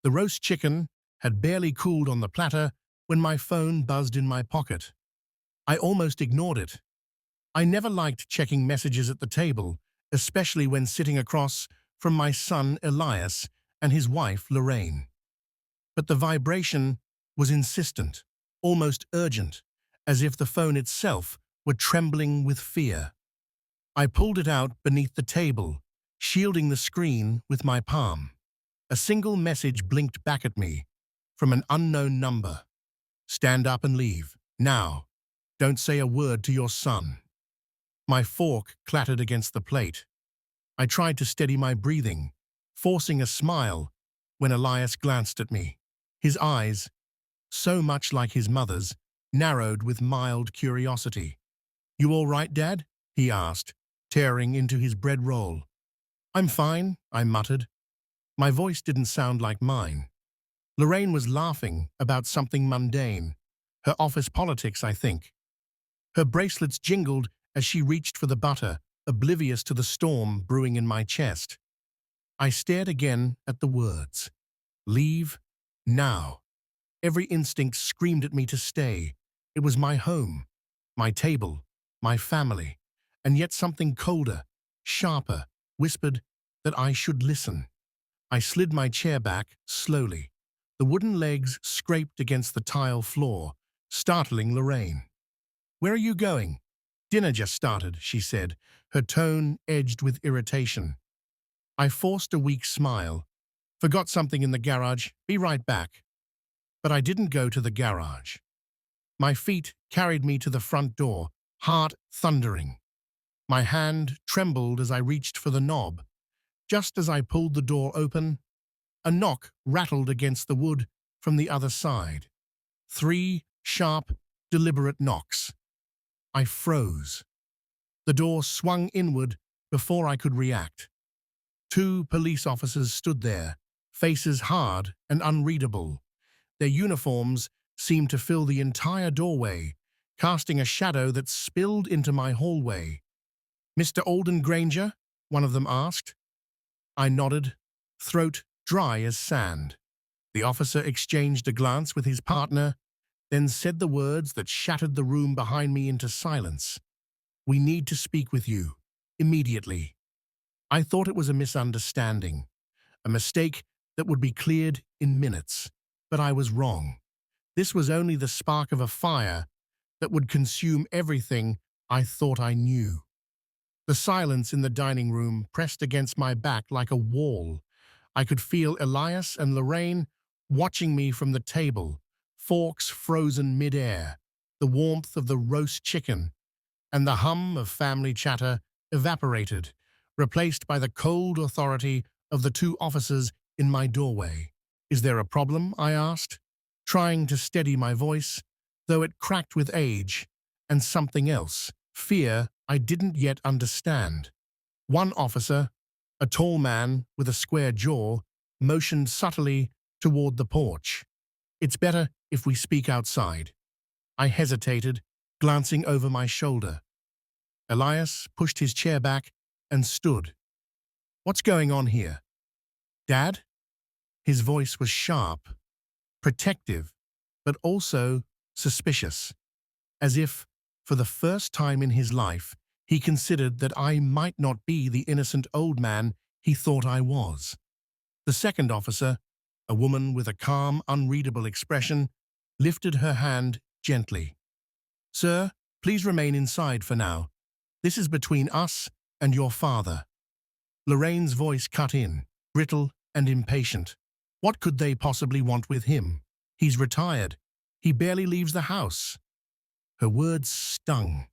The roast chicken had barely cooled on the platter when my phone buzzed in my pocket. I almost ignored it. I never liked checking messages at the table, especially when sitting across from my son Elias and his wife Lorraine. But the vibration was insistent, almost urgent, as if the phone itself were trembling with fear. I pulled it out beneath the table, shielding the screen with my palm. A single message blinked back at me from an unknown number. "Stand up and leave. Now. Don't say a word to your son." My fork clattered against the plate. I tried to steady my breathing, forcing a smile when Elias glanced at me. His eyes, so much like his mother's, narrowed with mild curiosity. "You all right, Dad?" he asked, tearing into his bread roll. "I'm fine," I muttered. My voice didn't sound like mine. Lorraine was laughing about something mundane. Her office politics, I think. Her bracelets jingled as she reached for the butter, oblivious to the storm brewing in my chest. I stared again at the words. Leave, now. Every instinct screamed at me to stay. It was my home, my table, my family, and yet something colder, sharper, whispered that I should listen. I slid my chair back, slowly. The wooden legs scraped against the tile floor, startling Lorraine. "Where are you going?" "Dinner just started," she said, her tone edged with irritation. I forced a weak smile. "Forgot something in the garage. Be right back." But I didn't go to the garage. My feet carried me to the front door, heart thundering. My hand trembled as I reached for the knob. Just as I pulled the door open, a knock rattled against the wood from the other side. 3 sharp, deliberate knocks. I froze. The door swung inward before I could react. 2 police officers stood there, faces hard and unreadable. Their uniforms seemed to fill the entire doorway, casting a shadow that spilled into my hallway. "Mr. Alden Granger?" one of them asked. I nodded, throat dry as sand. The officer exchanged a glance with his partner, then said the words that shattered the room behind me into silence. "We need to speak with you, immediately." I thought it was a misunderstanding, a mistake that would be cleared in minutes, but I was wrong. This was only the spark of a fire that would consume everything I thought I knew. The silence in the dining room pressed against my back like a wall. I could feel Elias and Lorraine watching me from the table, forks frozen mid-air, the warmth of the roast chicken, and the hum of family chatter evaporated, replaced by the cold authority of the 2 officers in my doorway. "Is there a problem?" I asked, trying to steady my voice, though it cracked with age, and something else, fear I didn't yet understand. One officer, a tall man with a square jaw, motioned subtly toward the porch. "It's better if we speak outside." I hesitated, glancing over my shoulder. Elias pushed his chair back and stood. "What's going on here?" "Dad?" His voice was sharp, protective, but also suspicious, as if, for the first time in his life, he considered that I might not be the innocent old man he thought I was. The second officer, a woman with a calm, unreadable expression, lifted her hand gently. "Sir, please remain inside for now. This is between us and your father." Lorraine's voice cut in, brittle and impatient. "What could they possibly want with him? He's retired. He barely leaves the house." Her words stung,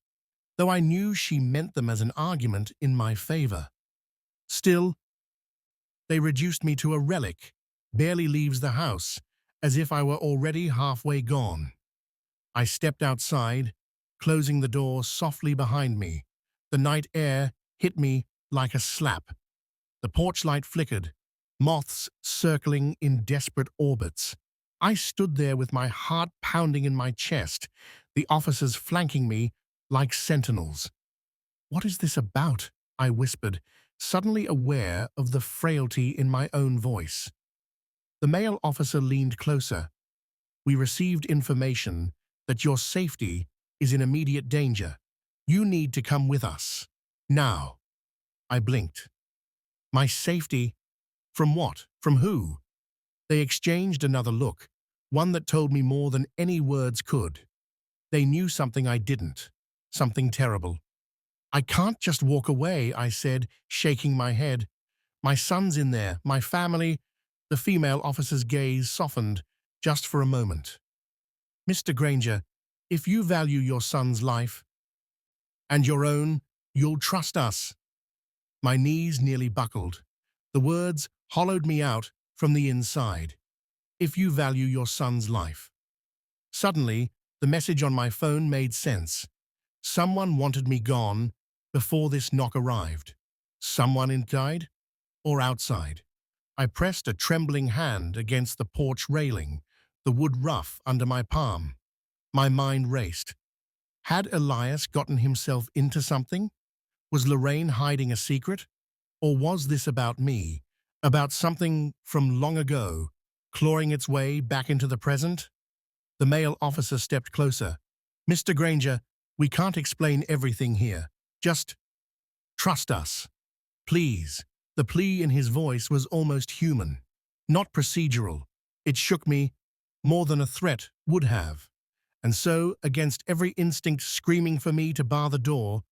though I knew she meant them as an argument in my favor. Still, they reduced me to a relic, barely leaves the house, as if I were already halfway gone. I stepped outside, closing the door softly behind me. The night air hit me like a slap. The porch light flickered, moths circling in desperate orbits. I stood there with my heart pounding in my chest, the officers flanking me like sentinels. "What is this about?" I whispered, suddenly aware of the frailty in my own voice. The male officer leaned closer. "We received information that your safety is in immediate danger. You need to come with us. Now." I blinked. My safety? From what? From who? They exchanged another look, one that told me more than any words could. They knew something I didn't, something terrible. "I can't just walk away," I said, shaking my head. "My son's in there, my family." The female officer's gaze softened, just for a moment. "Mr. Granger, if you value your son's life and your own, you'll trust us." My knees nearly buckled. The words hollowed me out from the inside. "If you value your son's life." Suddenly, the message on my phone made sense. Someone wanted me gone before this knock arrived. Someone inside or outside? I pressed a trembling hand against the porch railing, the wood rough under my palm. My mind raced. Had Elias gotten himself into something? Was Lorraine hiding a secret? Or was this about me, about something from long ago, clawing its way back into the present? The male officer stepped closer. "Mr. Granger, we can't explain everything here. Just trust us. Please." The plea in his voice was almost human, not procedural. It shook me more than a threat would have. And so, against every instinct screaming for me to bar the door,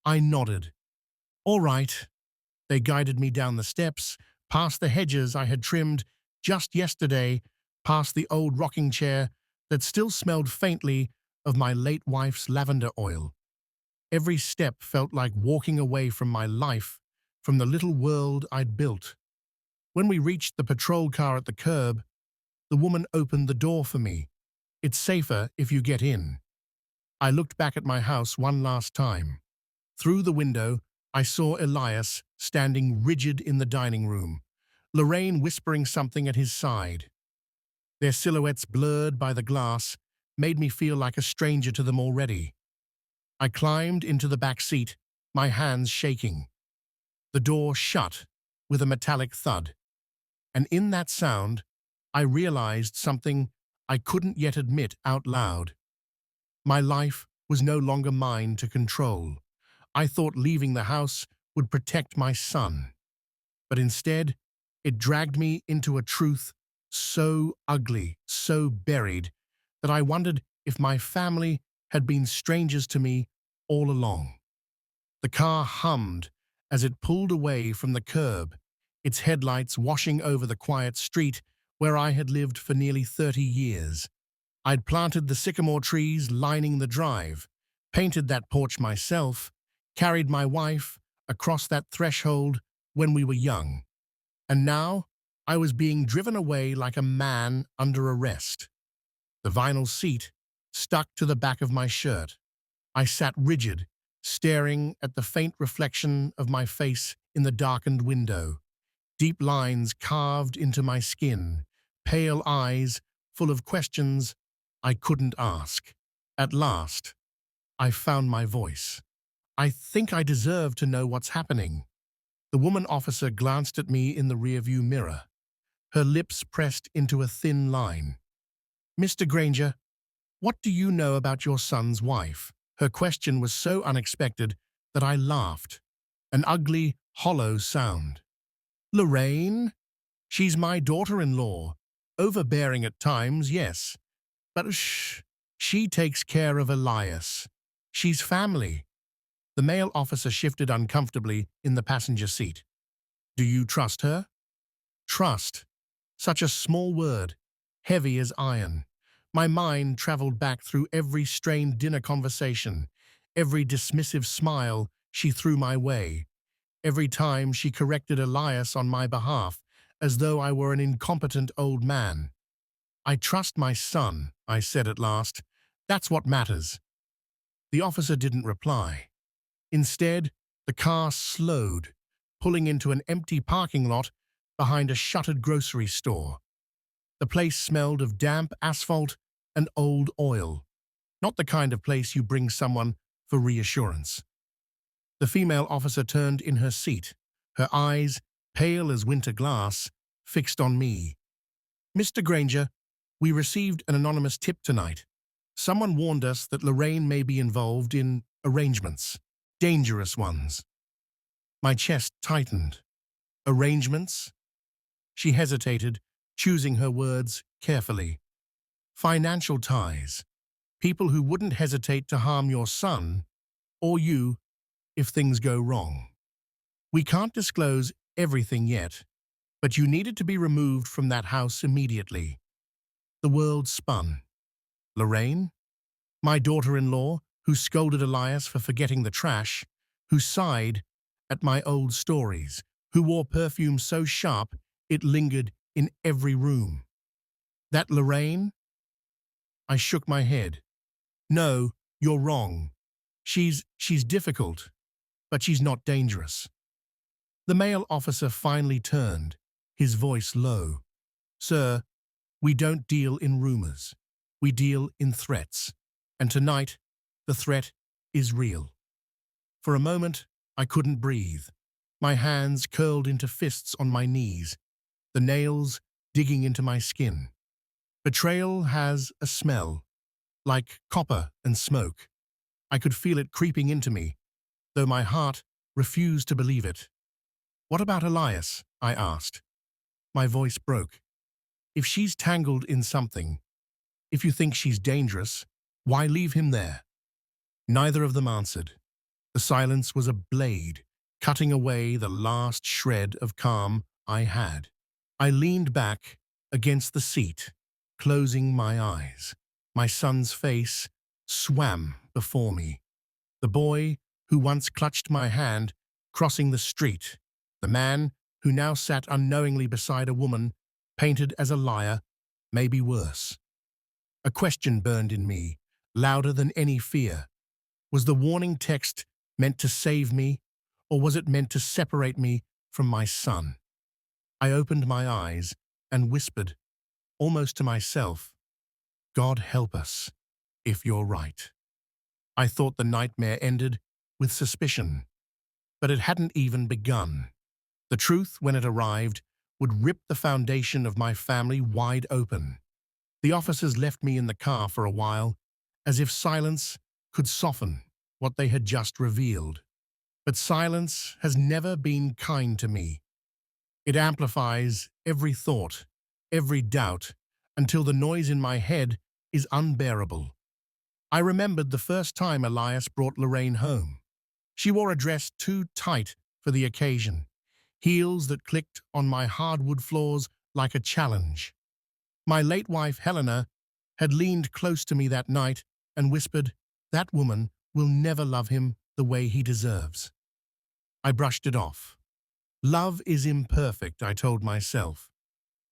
I nodded. "All right." They guided me down the steps, past the hedges I had trimmed just yesterday, past the old rocking chair that still smelled faintly of my late wife's lavender oil. Every step felt like walking away from my life, from the little world I'd built. When we reached the patrol car at the curb, the woman opened the door for me. "It's safer if you get in." I looked back at my house one last time. Through the window, I saw Elias standing rigid in the dining room, Lorraine whispering something at his side. Their silhouettes blurred by the glass made me feel like a stranger to them already. I climbed into the back seat, my hands shaking. The door shut with a metallic thud, and in that sound, I realized something I couldn't yet admit out loud. My life was no longer mine to control. I thought leaving the house would protect my son, but instead, it dragged me into a truth so ugly, so buried, that I wondered if my family had been strangers to me all along. The car hummed as it pulled away from the curb, its headlights washing over the quiet street where I had lived for nearly 30 years. I'd planted the sycamore trees lining the drive, painted that porch myself, carried my wife across that threshold when we were young. And now I was being driven away like a man under arrest. The vinyl seat stuck to the back of my shirt. I sat rigid, staring at the faint reflection of my face in the darkened window. Deep lines carved into my skin, pale eyes full of questions I couldn't ask. At last, I found my voice. "I think I deserve to know what's happening." The woman officer glanced at me in the rearview mirror, her lips pressed into a thin line. "Mr. Granger, what do you know about your son's wife?" Her question was so unexpected that I laughed, an ugly, hollow sound. "Lorraine? She's my daughter-in-law. Overbearing at times, yes. But shh, she takes care of Elias. She's family." The male officer shifted uncomfortably in the passenger seat. "Do you trust her?" Trust. Such a small word, heavy as iron. My mind traveled back through every strained dinner conversation, every dismissive smile she threw my way, every time she corrected Elias on my behalf, as though I were an incompetent old man. "I trust my son," I said at last. "That's what matters." The officer didn't reply. Instead, the car slowed, pulling into an empty parking lot behind a shuttered grocery store. The place smelled of damp asphalt and old oil, not the kind of place you bring someone for reassurance. The female officer turned in her seat, her eyes, pale as winter glass, fixed on me. Mr. Granger, we received an anonymous tip tonight. Someone warned us that Lorraine may be involved in arrangements, dangerous ones. My chest tightened. Arrangements? She hesitated, choosing her words carefully. Financial ties. People who wouldn't hesitate to harm your son or you if things go wrong. We can't disclose everything yet, but you needed to be removed from that house immediately. The world spun. Lorraine? My daughter-in-law, who scolded Elias for forgetting the trash, who sighed at my old stories, who wore perfume so sharp it lingered in every room. That Lorraine? I shook my head. No, you're wrong. She's difficult, but she's not dangerous. The male officer finally turned, his voice low. Sir, we don't deal in rumors. We deal in threats. And tonight, the threat is real. For a moment, I couldn't breathe. My hands curled into fists on my knees, the nails digging into my skin. Betrayal has a smell, like copper and smoke. I could feel it creeping into me, though my heart refused to believe it. What about Elias? I asked. My voice broke. If she's tangled in something, if you think she's dangerous, why leave him there? Neither of them answered. The silence was a blade, cutting away the last shred of calm I had. I leaned back against the seat, closing my eyes. My son's face swam before me. The boy who once clutched my hand crossing the street. The man who now sat unknowingly beside a woman painted as a liar, maybe worse. A question burned in me, louder than any fear. Was the warning text meant to save me, or was it meant to separate me from my son? I opened my eyes and whispered, almost to myself, God help us, if you're right. I thought the nightmare ended with suspicion, but it hadn't even begun. The truth, when it arrived, would rip the foundation of my family wide open. The officers left me in the car for a while, as if silence could soften what they had just revealed. But silence has never been kind to me. It amplifies every thought, every doubt, until the noise in my head is unbearable. I remembered the first time Elias brought Lorraine home. She wore a dress too tight for the occasion, heels that clicked on my hardwood floors like a challenge. My late wife, Helena, had leaned close to me that night and whispered, that woman will never love him the way he deserves. I brushed it off. Love is imperfect, I told myself.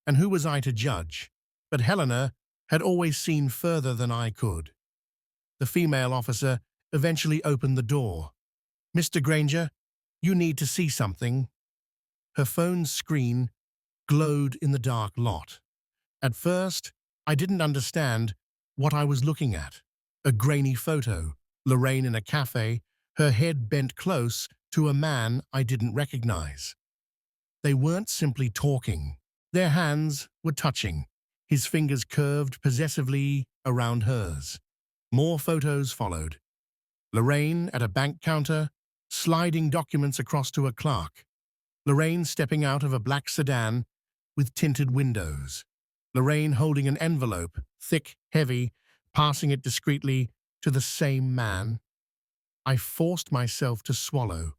And who was I to judge? But Helena had always seen further than I could. The female officer eventually opened the door. Mr. Granger, you need to see something. Her phone's screen glowed in the dark lot. At first, I didn't understand what I was looking at. A grainy photo, Lorraine in a cafe, her head bent close to a man I didn't recognize. They weren't simply talking. Their hands were touching, his fingers curved possessively around hers. More photos followed. Lorraine at a bank counter, sliding documents across to a clerk. Lorraine stepping out of a black sedan with tinted windows. Lorraine holding an envelope, thick, heavy, passing it discreetly to the same man. I forced myself to swallow.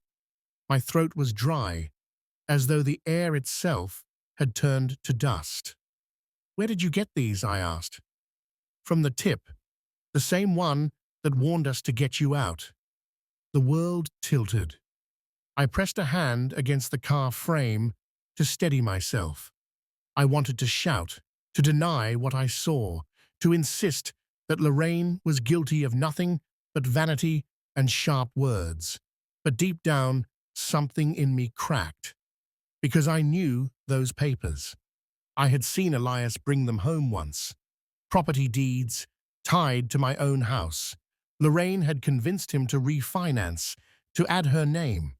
My throat was dry, as though the air itself had turned to dust. Where did you get these? I asked. From the tip, the same one that warned us to get you out. The world tilted. I pressed a hand against the car frame to steady myself. I wanted to shout, to deny what I saw, to insist that Lorraine was guilty of nothing but vanity and sharp words. But deep down, something in me cracked. Because I knew those papers. I had seen Elias bring them home once. Property deeds, tied to my own house. Lorraine had convinced him to refinance, to add her name.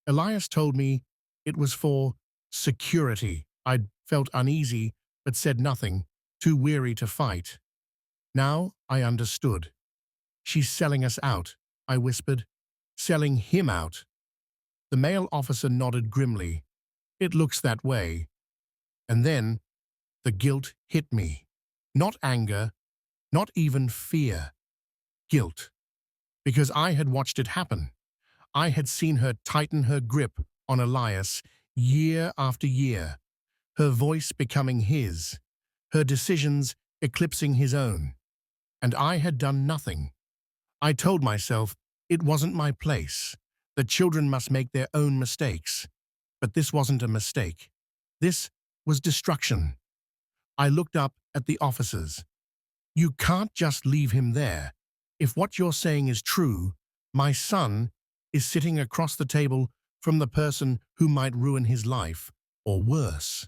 Elias told me it was for security. I'd felt uneasy, but said nothing, too weary to fight. Now I understood. "She's selling us out," I whispered. "Selling him out." The male officer nodded grimly. "It looks that way." And then the guilt hit me. Not anger, not even fear. Guilt. Because I had watched it happen. I had seen her tighten her grip on Elias year after year, her voice becoming his, her decisions eclipsing his own. And I had done nothing. I told myself it wasn't my place. The children must make their own mistakes. But this wasn't a mistake. This was destruction. I looked up at the officers. "You can't just leave him there. If what you're saying is true, my son is sitting across the table from the person who might ruin his life, or worse."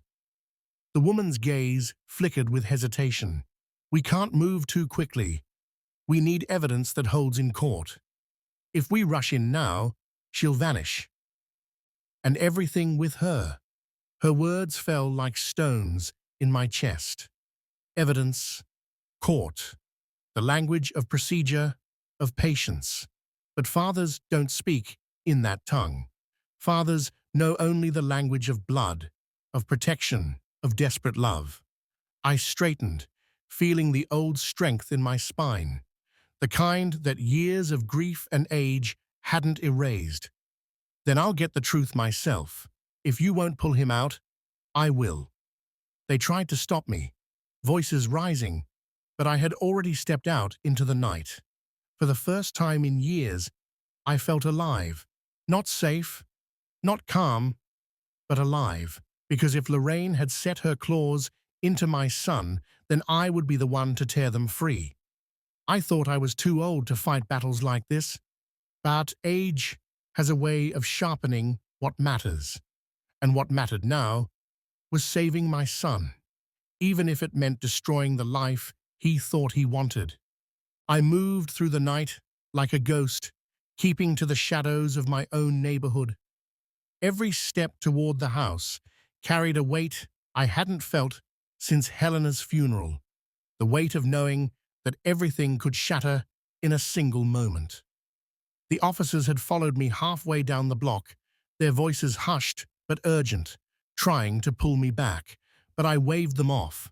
The woman's gaze flickered with hesitation. "We can't move too quickly. We need evidence that holds in court. If we rush in now, she'll vanish. And everything with her." Her words fell like stones in my chest. Evidence, court, the language of procedure, of patience. But fathers don't speak in that tongue. Fathers know only the language of blood, of protection, of desperate love. I straightened, feeling the old strength in my spine, the kind that years of grief and age hadn't erased. "Then I'll get the truth myself. If you won't pull him out, I will." They tried to stop me, voices rising, but I had already stepped out into the night. For the first time in years, I felt alive. Not safe, not calm, but alive. Because if Lorraine had set her claws into my son, then I would be the one to tear them free. I thought I was too old to fight battles like this, but age has a way of sharpening what matters. And what mattered now was saving my son, even if it meant destroying the life he thought he wanted. I moved through the night like a ghost, keeping to the shadows of my own neighborhood. Every step toward the house carried a weight I hadn't felt since Helena's funeral, the weight of knowing that everything could shatter in a single moment. The officers had followed me halfway down the block, their voices hushed but urgent, trying to pull me back, but I waved them off.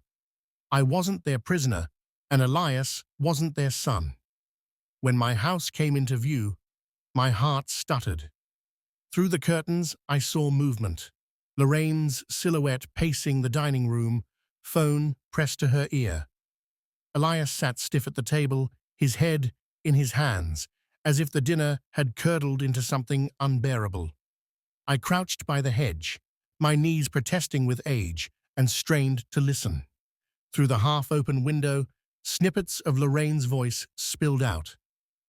I wasn't their prisoner, and Elias wasn't their son. When my house came into view, my heart stuttered. Through the curtains, I saw movement. Lorraine's silhouette pacing the dining room, phone pressed to her ear. Elias sat stiff at the table, his head in his hands, as if the dinner had curdled into something unbearable. I crouched by the hedge, my knees protesting with age, and strained to listen. Through the half-open window, snippets of Lorraine's voice spilled out.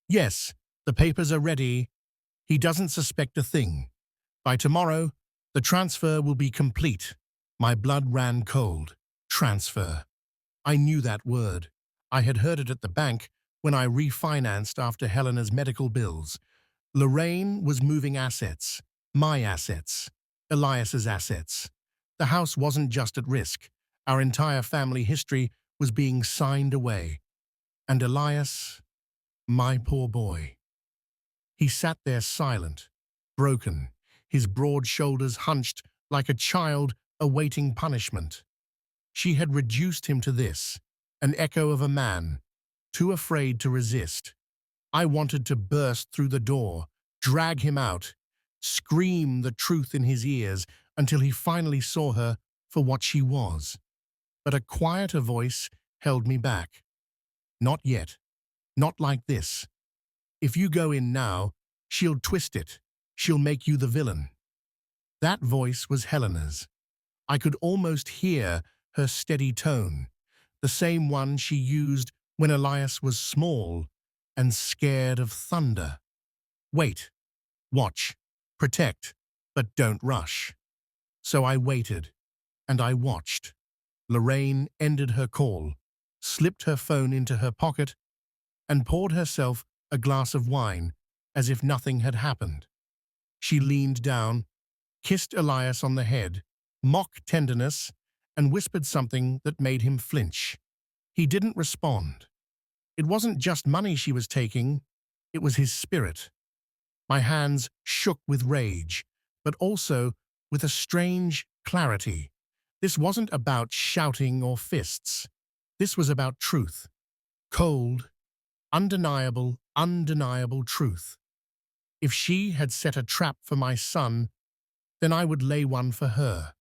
"Yes, the papers are ready. He doesn't suspect a thing. By tomorrow, the transfer will be complete." My blood ran cold. Transfer. I knew that word. I had heard it at the bank when I refinanced after Helena's medical bills. Lorraine was moving assets. My assets. Elias's assets. The house wasn't just at risk. Our entire family history was being signed away. And Elias, my poor boy. He sat there silent, broken, his broad shoulders hunched like a child awaiting punishment. She had reduced him to this, an echo of a man, too afraid to resist. I wanted to burst through the door, drag him out, scream the truth in his ears until he finally saw her for what she was. But a quieter voice held me back. "Not yet. Not like this. If you go in now, she'll twist it. She'll make you the villain." That voice was Helena's. I could almost hear her steady tone, the same one she used when Elias was small and scared of thunder. "Wait. Watch. Protect. But don't rush." So I waited, and I watched. Lorraine ended her call, slipped her phone into her pocket, and poured herself a glass of wine as if nothing had happened. She leaned down, kissed Elias on the head, mock tenderness, and whispered something that made him flinch. He didn't respond. It wasn't just money she was taking, it was his spirit. My hands shook with rage, but also with a strange clarity. This wasn't about shouting or fists. This was about truth. Cold, undeniable truth. If she had set a trap for my son, then I would lay one for her.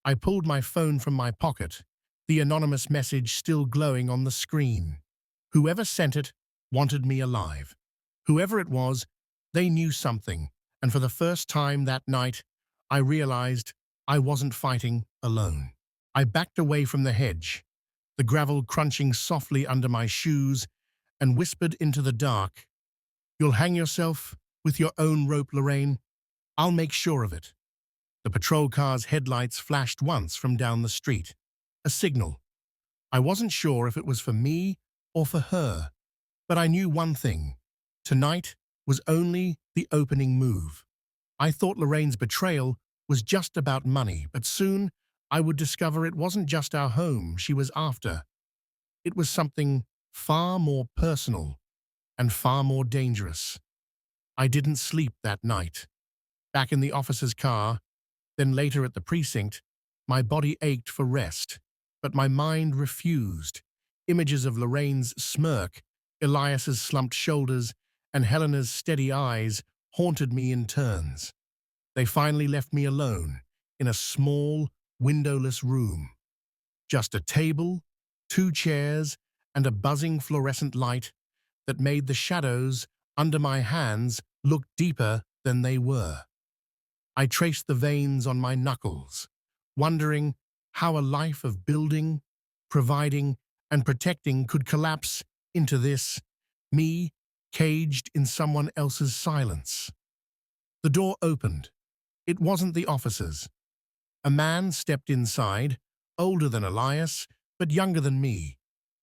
I pulled my phone from my pocket, the anonymous message still glowing on the screen. Whoever sent it wanted me alive. Whoever it was, they knew something, and for the first time that night, I realized I wasn't fighting alone. I backed away from the hedge, the gravel crunching softly under my shoes, and whispered into the dark, "You'll hang yourself with your own rope, Lorraine. I'll make sure of it." The patrol car's headlights flashed once from down the street. A signal. I wasn't sure if it was for me or for her, but I knew one thing. Tonight was only the opening move. I thought Lorraine's betrayal was just about money, but soon I would discover it wasn't just our home she was after. It was something far more personal and far more dangerous. I didn't sleep that night. Back in the officer's car, then later at the precinct, my body ached for rest, but my mind refused. Images of Lorraine's smirk, Elias's slumped shoulders, and Helena's steady eyes haunted me in turns. They finally left me alone, in a small, windowless room. Just a table, 2 chairs, and a buzzing fluorescent light that made the shadows under my hands look deeper than they were. I traced the veins on my knuckles, wondering how a life of building, providing, and protecting could collapse into this, me caged in someone else's silence. The door opened. It wasn't the officers. A man stepped inside, older than Elias, but younger than me.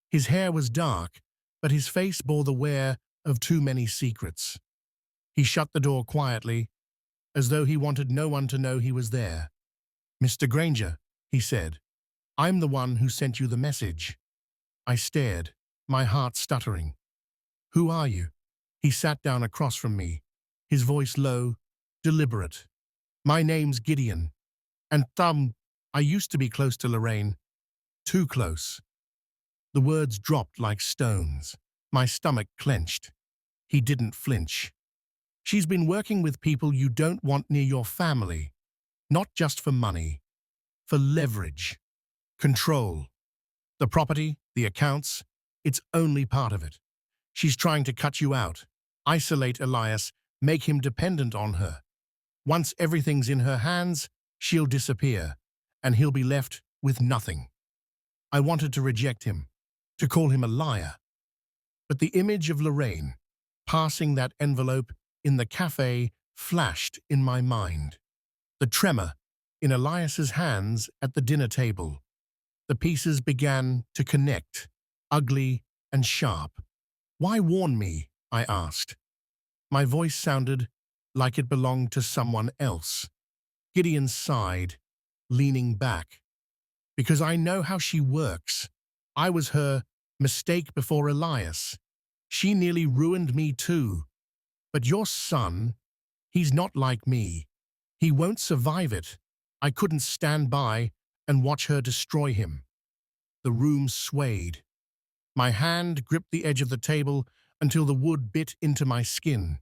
His hair was dark, but his face bore the wear of too many secrets. He shut the door quietly, as though he wanted no one to know he was there. "Mr. Granger," he said, "I'm the one who sent you the message." I stared, my heart stuttering. "Who are you?" He sat down across from me, his voice low, deliberate. "My name's Gideon. And I used to be close to Lorraine. Too close." The words dropped like stones. My stomach clenched. He didn't flinch. "She's been working with people you don't want near your family. Not just for money. For leverage. Control. The property, the accounts, it's only part of it. She's trying to cut you out. Isolate Elias, make him dependent on her. Once everything's in her hands, she'll disappear, and he'll be left with nothing." I wanted to reject him, to call him a liar. But the image of Lorraine, passing that envelope in the cafe, flashed in my mind. The tremor in Elias's hands at the dinner table. The pieces began to connect, ugly and sharp. "Why warn me?" I asked. My voice sounded like it belonged to someone else. Gideon sighed, leaning back. "Because I know how she works. I was her mistake before Elias. She nearly ruined me too. But your son, he's not like me. He won't survive it. I couldn't stand by and watch her destroy him." The room swayed. My hand gripped the edge of the table until the wood bit into my skin.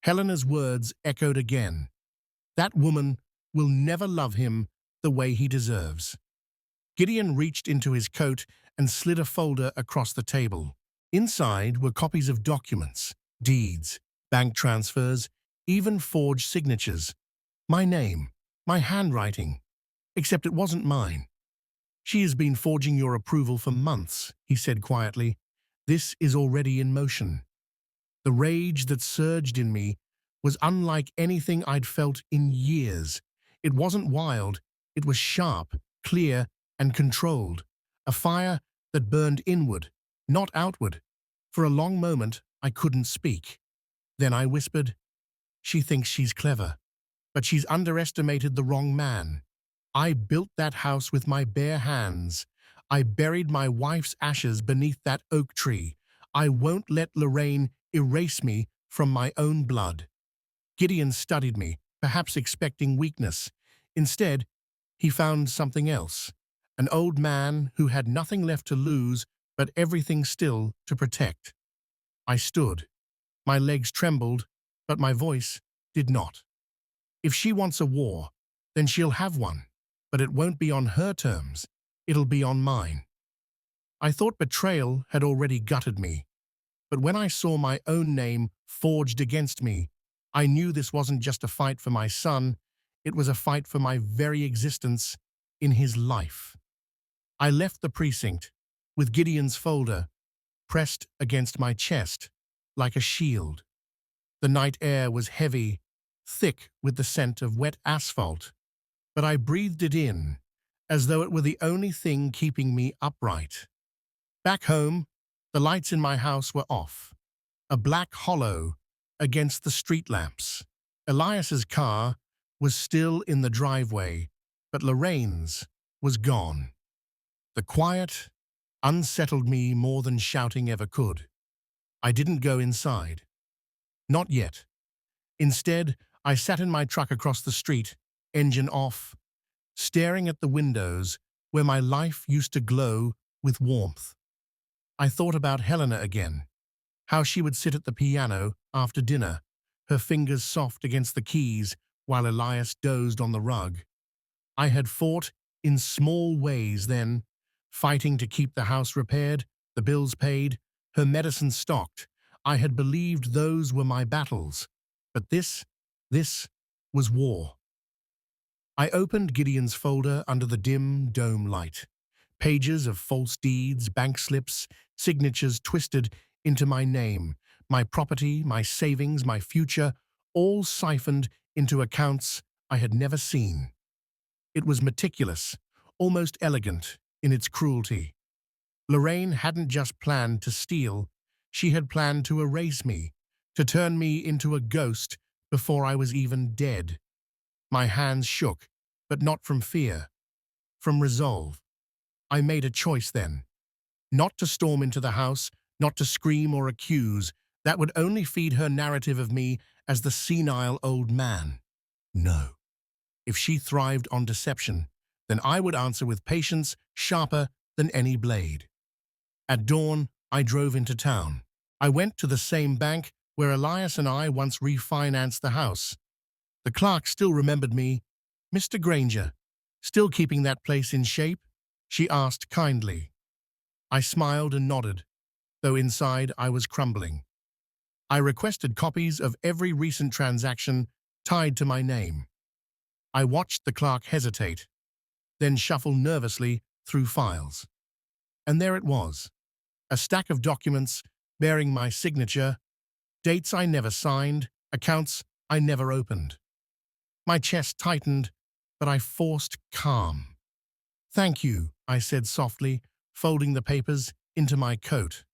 Helena's words echoed again. "That woman will never love him the way he deserves." Gideon reached into his coat and slid a folder across the table. Inside were copies of documents, deeds, bank transfers, even forged signatures. My name, my handwriting, except it wasn't mine. "She has been forging your approval for months," he said quietly. "This is already in motion." The rage that surged in me was unlike anything I'd felt in years. It wasn't wild, it was sharp, clear, and controlled. A fire that burned inward, not outward. For a long moment, I couldn't speak. Then I whispered, "She thinks she's clever, but she's underestimated the wrong man." I built that house with my bare hands. I buried my wife's ashes beneath that oak tree. I won't let Lorraine erase me from my own blood. Gideon studied me, perhaps expecting weakness. Instead, he found something else. An old man who had nothing left to lose but everything still to protect. I stood. My legs trembled, but my voice did not. If she wants a war, then she'll have one. But it won't be on her terms. It'll be on mine. I thought betrayal had already gutted me. But when I saw my own name forged against me, I knew this wasn't just a fight for my son, it was a fight for my very existence in his life. I left the precinct with Gideon's folder pressed against my chest like a shield. The night air was heavy, thick with the scent of wet asphalt, but I breathed it in as though it were the only thing keeping me upright. Back home, the lights in my house were off, a black hollow against the street lamps. Elias's car was still in the driveway, but Lorraine's was gone. The quiet unsettled me more than shouting ever could. I didn't go inside. Not yet. Instead, I sat in my truck across the street, engine off, staring at the windows where my life used to glow with warmth. I thought about Helena again, how she would sit at the piano after dinner, her fingers soft against the keys while Elias dozed on the rug. I had fought in small ways then, fighting to keep the house repaired, the bills paid, her medicine stocked. I had believed those were my battles. But this was war. I opened Gideon's folder under the dim dome light. Pages of false deeds, bank slips, signatures twisted into my name, my property, my savings, my future, all siphoned into accounts I had never seen. It was meticulous, almost elegant in its cruelty. Lorraine hadn't just planned to steal, she had planned to erase me, to turn me into a ghost before I was even dead. My hands shook, but not from fear, from resolve. I made a choice then. Not to storm into the house, not to scream or accuse. That would only feed her narrative of me as the senile old man. No. If she thrived on deception, then I would answer with patience sharper than any blade. At dawn, I drove into town. I went to the same bank where Elias and I once refinanced the house. The clerk still remembered me. "Mr. Granger, still keeping that place in shape?" she asked kindly. I smiled and nodded, though inside I was crumbling. I requested copies of every recent transaction tied to my name. I watched the clerk hesitate, then shuffle nervously through files. And there it was, a stack of documents bearing my signature, dates I never signed, accounts I never opened. My chest tightened, but I forced calm. "Thank you," I said softly, folding the papers into my coat.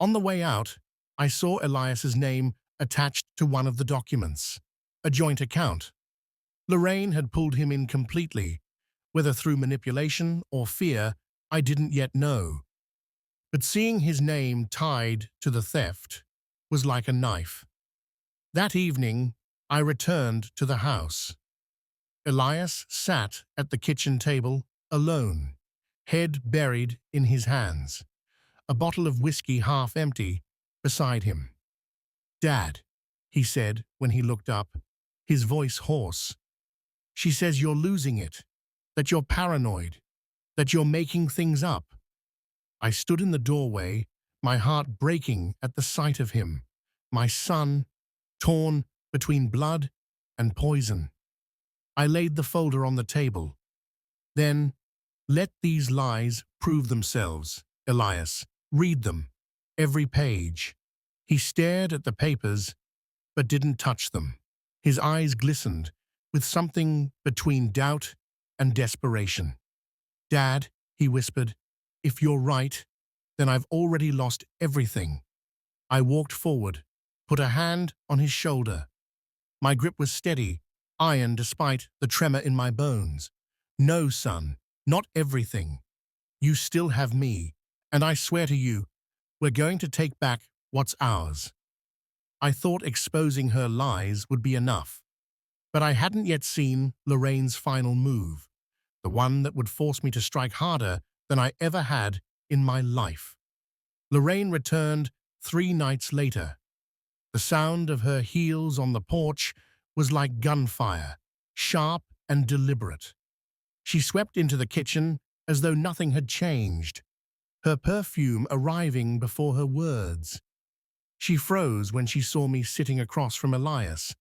On the way out, I saw Elias's name attached to one of the documents, a joint account. Lorraine had pulled him in completely, whether through manipulation or fear, I didn't yet know. But seeing his name tied to the theft was like a knife. That evening, I returned to the house. Elias sat at the kitchen table, alone, head buried in his hands, a bottle of whiskey half empty beside him. "Dad," he said when he looked up, his voice hoarse. "She says you're losing it, that you're paranoid, that you're making things up." I stood in the doorway, my heart breaking at the sight of him, my son, torn between blood and poison. I laid the folder on the table. "Then, let these lies prove themselves, Elias. Read them, every page." He stared at the papers, but didn't touch them. His eyes glistened with something between doubt and desperation. "Dad," he whispered, "if you're right, then I've already lost everything." I walked forward, put a hand on his shoulder. My grip was steady, iron despite the tremor in my bones. No, son, not everything. You still have me, and I swear to you, we're going to take back what's ours. I thought exposing her lies would be enough, but I hadn't yet seen Lorraine's final move, the one that would force me to strike harder than I ever had in my life. Lorraine returned 3 nights later. The sound of her heels on the porch was like gunfire, sharp and deliberate. She swept into the kitchen as though nothing had changed, her perfume arriving before her words. She froze when she saw me sitting across from Elias.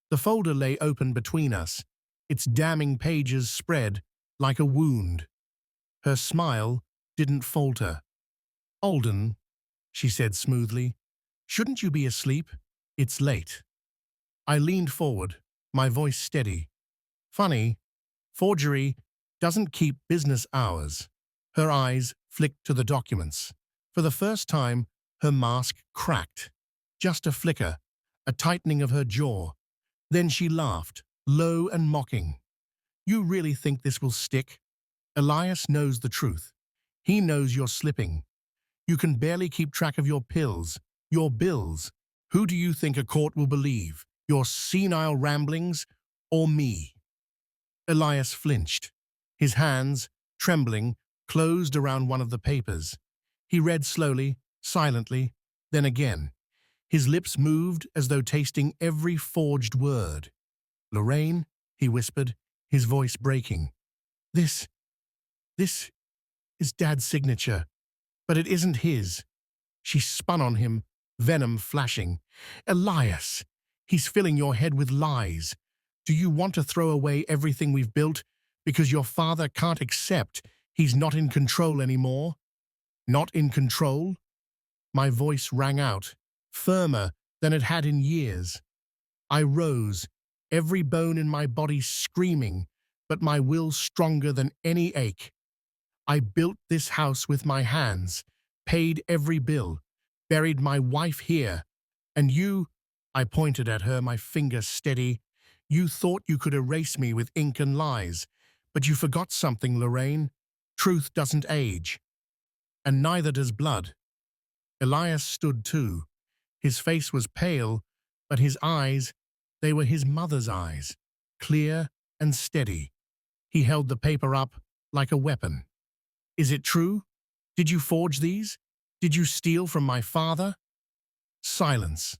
The folder lay open between us, its damning pages spread like a wound. Her smile didn't falter. "Alden," she said smoothly, "shouldn't you be asleep? It's late." I leaned forward, my voice steady. "Funny, forgery doesn't keep business hours." Her eyes flicked to the documents. For the first time, her mask cracked. Just a flicker, a tightening of her jaw. Then she laughed, low and mocking. "You really think this will stick? Elias knows the truth. He knows you're slipping. You can barely keep track of your pills, your bills. Who do you think a court will believe? Your senile ramblings or me?" Elias flinched. His hands, trembling, closed around one of the papers. He read slowly, silently, then again. His lips moved as though tasting every forged word. "Lorraine," he whispered, his voice breaking. This is Dad's signature, but it isn't his." She spun on him, venom flashing. "Elias, he's filling your head with lies. Do you want to throw away everything we've built because your father can't accept he's not in control anymore?" "Not in control?" My voice rang out, firmer than it had in years. I rose, every bone in my body screaming, but my will stronger than any ache. "I built this house with my hands, paid every bill, buried my wife here, and you," I pointed at her, my finger steady, "you thought you could erase me with ink and lies, but you forgot something, Lorraine. Truth doesn't age, and neither does blood." Elias stood too. His face was pale, but his eyes, they were his mother's eyes, clear and steady. He held the paper up like a weapon. "Is it true? Did you forge these? Did you steal from my father?" Silence.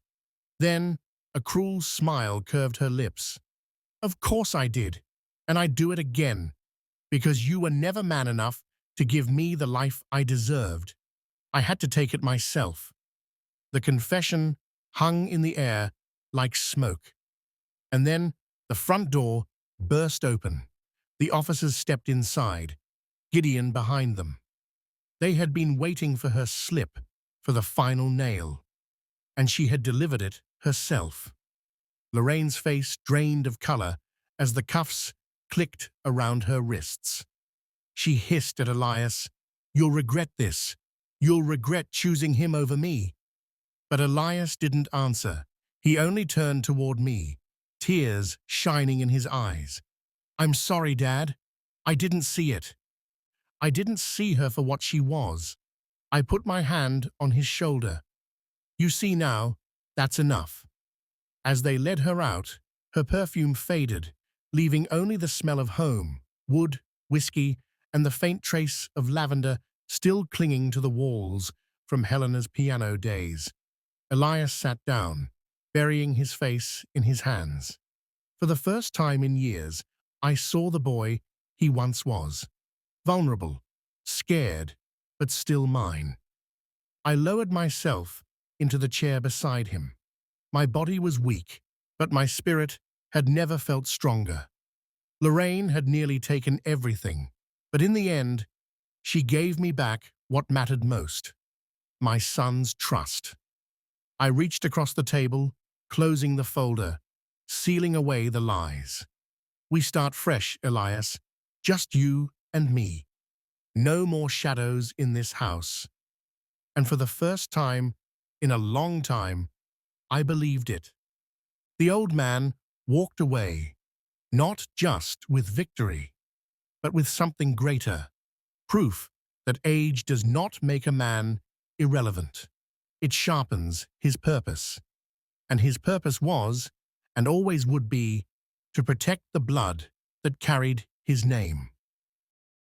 Then a cruel smile curved her lips. "Of course I did, and I'd do it again, because you were never man enough to give me the life I deserved. I had to take it myself." The confession hung in the air like smoke. And then the front door burst open. The officers stepped inside, Gideon behind them. They had been waiting for her slip, for the final nail, and she had delivered it herself. Lorraine's face drained of color as the cuffs clicked around her wrists. She hissed at Elias, "You'll regret this. You'll regret choosing him over me." But Elias didn't answer. He only turned toward me, tears shining in his eyes. "I'm sorry, Dad. I didn't see it. I didn't see her for what she was." I put my hand on his shoulder. "You see now, that's enough." As they led her out, her perfume faded, leaving only the smell of home, wood, whiskey, and the faint trace of lavender still clinging to the walls from Helena's piano days. Elias sat down, burying his face in his hands. For the first time in years, I saw the boy he once was. Vulnerable, scared, but still mine. I lowered myself into the chair beside him. My body was weak, but my spirit had never felt stronger. Lorraine had nearly taken everything, but in the end, she gave me back what mattered most: my son's trust. I reached across the table, closing the folder, sealing away the lies. "We start fresh, Elias. Just you and me. No more shadows in this house." And for the first time in a long time, I believed it. The old man walked away, not just with victory, but with something greater. Proof that age does not make a man irrelevant. It sharpens his purpose. And his purpose was, and always would be, to protect the blood that carried his name.